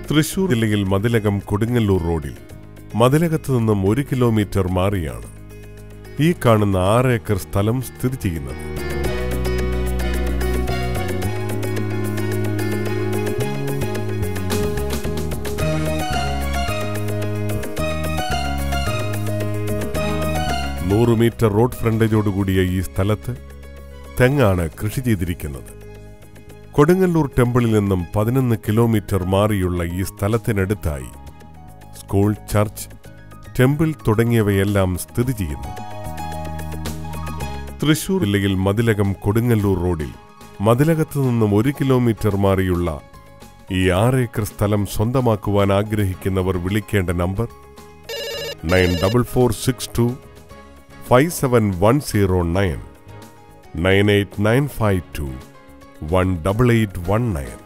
തൃശൂർ ജില്ലയിൽ മതിലകം കൊടുങ്ങല്ലൂർ റോഡിൽ മതിലകത്ത് നിന്നും 1 കിലോമീറ്റർ മാറിയാണ് ഈ കാണുന്ന 6 ഏക്കർ സ്ഥലം സ്ഥിതി ചെയ്യുന്നത്. മീറ്റർ റോഡ് ഫ്രണ്ടേജോടുകൂടിയ ഈ സ്ഥലത്ത് തെങ്ങാണ് കൃഷി ചെയ്തിരിക്കുന്നത്. കൊടുങ്ങല്ലൂർ ടെമ്പിളിൽ നിന്നും 11 കിലോമീറ്റർ മാറിയുള്ള ഈ സ്ഥലത്തിനടുത്തായി സ്കൂൾ, ചർച്ച്, ടെമ്പിൾ തുടങ്ങിയവയെല്ലാം സ്ഥിതി ചെയ്യുന്നു. തൃശൂർ ജില്ലയിൽ മതിലകം കൊടുങ്ങല്ലൂർ റോഡിൽ മതിലകത്ത് നിന്നും 1 കിലോമീറ്റർ മാറിയുള്ള ഈ 6 ഏക്കർ സ്ഥലം സ്വന്തമാക്കുവാൻ ആഗ്രഹിക്കുന്നവർ വിളിക്കേണ്ട നമ്പർ 9446257109 98952 18819.